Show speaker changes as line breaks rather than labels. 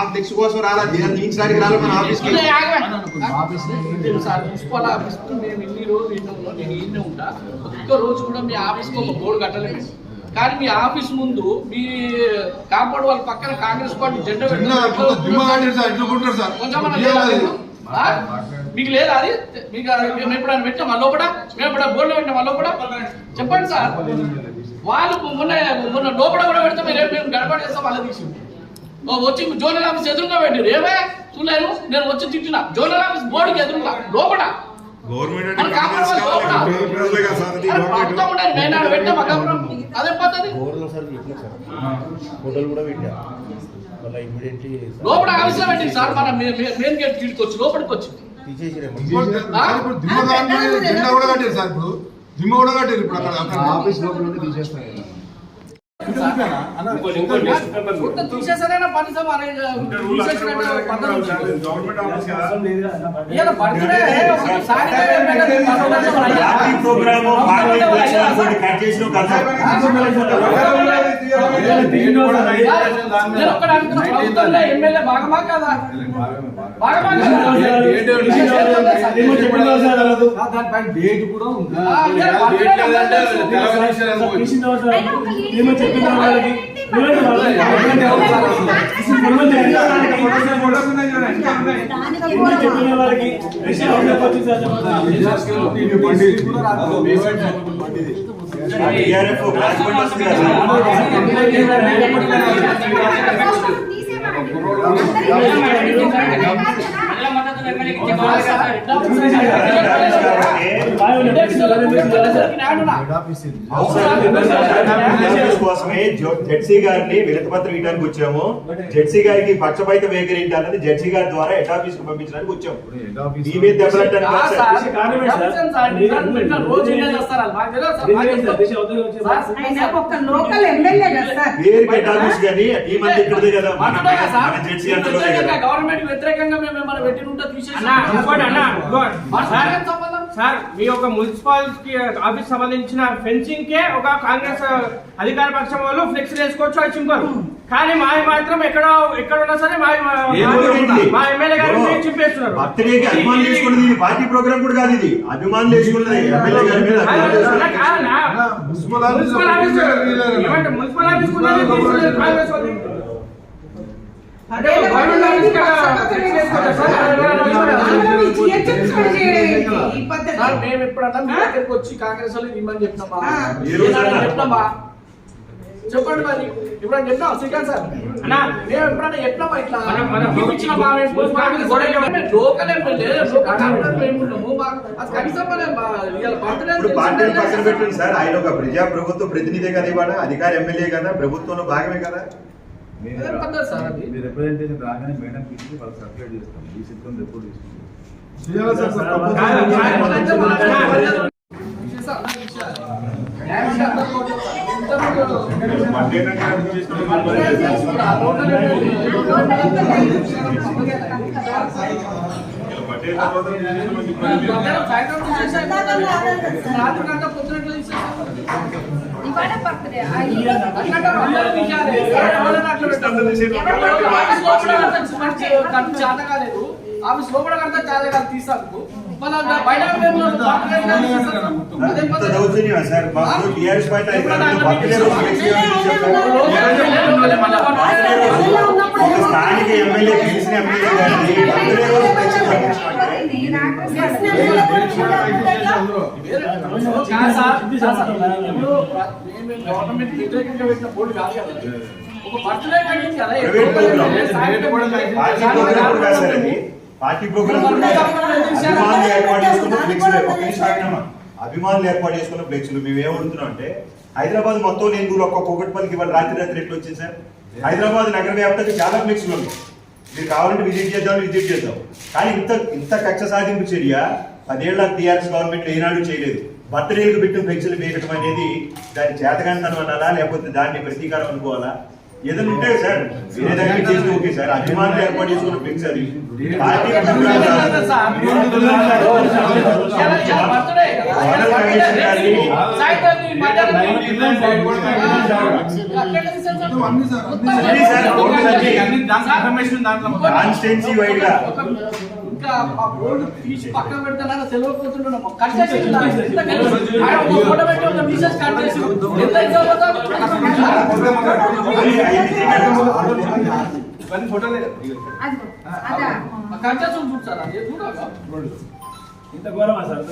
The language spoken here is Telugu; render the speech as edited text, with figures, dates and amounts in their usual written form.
అధ్యక్ష కోసం రాలా దించడానికి రాలి మన ఆఫీస్కి
మున్సిపల్ ఆఫీస్ మేము ఇన్ని రోజులు నేను ఇన్నే ఉంటా ఒక్క రోజు కూడా మీ ఆఫీస్కి ఒక బోర్డు కట్టలేదు. కానీ మీ ఆఫీస్ ముందు మీ కాంపౌండ్ వాళ్ళ పక్కన కాంగ్రెస్ పార్టీ జెండా మీకు లేదా అది మీకు మేము ఎప్పుడైనా పెట్టామా లోపల మేము ఎప్పుడైనా బోర్డులో పెట్టామా లోపల చెప్పండి సార్. వాళ్ళు మొన్న లోపల కూడా పెడితే మేము గడపడ చేస్తాం వాళ్ళ తీసి వచ్చి జోనల్ ఆఫీస్ ఎదురుగా పెట్టారు. ఏమే చూడలేను నేను వచ్చి తిట్టిన జోనల్ ఆఫీస్ బోర్డుకి ఎదురుగా లోపల అదే పద్ధతి లోపల ఆఫీస్ లో పెట్టింది సార్. మన మెయిన్ గేట్ తీసుకొచ్చి లోపలికి వచ్చి తీసేసారైనా పనిసం ఎమ్మెల్యే భాగమా కదా
దానిపైన డేట్ కూడా ఉంది.
కోసమే జెడ్సీ గారిని వినతిపత్రం ఇవ్వడానికి వచ్చాము. జెడ్సీ గారికి పక్షపాత వైఖరి ఏంటి అన్నది జెడ్సీ గారి ద్వారా హెడ్ ఆఫీస్ కు పంపించడానికి వచ్చాము.
గవర్నమెంట్ వ్యతిరేకంగా మేము పెట్టిన
సార్ మీ యొక్క మున్సిపాలిటీ ఆఫీస్ సంబంధించిన ఫెన్సింగ్ కే ఒక కాంగ్రెస్ అధికార పక్షం వాళ్ళు ఫ్లెక్స్ వేసుకోవచ్చు అది చింపారు. కానీ మా మాత్రం ఎక్కడ ఉన్నా సరే మా ఎమ్మెల్యే గారు చింపేస్తున్నారు.
పార్టీ ప్రోగ్రామ్ కూడా కాదు ఇది, అభిమానులు వేసుకున్నది
మున్సిపల్ ఆఫీస్ కాంగ్రెస్
మేము ఎప్పుడన్నా మీ దగ్గరికి వచ్చి కాంగ్రెస్ వాళ్ళు ఇమ్మని చెప్తామా చెప్పండి. మరి ఎప్పుడైనా చెప్తాం శ్రీకాంత్ సార్ మేము ఎప్పుడైనా చెప్తామా ఇట్లా లోకల్ ఎమ్మెల్యే కనీసం
సార్ ఆయన ఒక ప్రజా ప్రభుత్వ ప్రతినిధి కదా, ఇవాళ అధికార ఎమ్మెల్యే కదా, ప్రభుత్వంలో భాగమే కదా.
రిప్రజెంటేషన్ రాగానే మేడం పిలిచి వాళ్ళు సర్క్యులేట్ చేస్తాం. ఈ సిద్ధం రిపోర్ట్
ఆఫీస్ లోపల కడతా చాలా కాదు తీసాకు బయట
స్థానిక ఎమ్మెల్యే గెలిచిన ఎమ్మెల్యే
గవర్నమెంట్ వ్యతిరేకంగా పెట్టిన బోర్డు కాదు కదా, ఒక బర్త్డే కట్టింది కదా.
పార్టీ ప్రోగ్రామ్ అభిమానులు ఏర్పాటు చేసుకున్న ఫ్లెక్స్లు మేము ఏమడుతున్నాం అంటే హైదరాబాద్ మొత్తం నేను ఒక్క కూకట్పల్లికి ఇవాళ రాత్రి ఎట్లా వచ్చింది సార్? హైదరాబాద్ నగర వ్యాప్తంగా చాలా ఫ్లెక్స్లు ఉన్నాయి. మీరు కావాలంటే విజిట్ చేద్దాం కానీ ఇంత కక్ష సాధింపు చర్య 10 ఏళ్ల టీఆర్ఎస్ గవర్నమెంట్ ఏనాడు చేయలేదు. బర్త్డేలకు పెట్టిన ఫ్లెక్సీలు వేయటం అనేది దాని చేతకంతనం అనాలా లేకపోతే దాన్ని ప్రతీకారం అనుకోవాలా? ఏదైనా ఉంటాయి సార్, వేరే దగ్గర చేస్తే ఓకే సార్, అభిమానులు ఏర్పాటు చేసుకున్న ఫ్లెక్స్ అది పార్టీ కాన్స్టిట్యున్సీ వైడ్ గా
ఇంకా ఆ బోర్డు తీసి పక్కన పెడతానని తెలియకపోతున్నాము. కట్ చేసి ఫోటో పెట్టి ఒక పీసెస్ కట్ చేసి ఎంత ఎగ్జామ్ కట్ చేసి చూస్తారా?
ఇంత ఘోరమా సార్?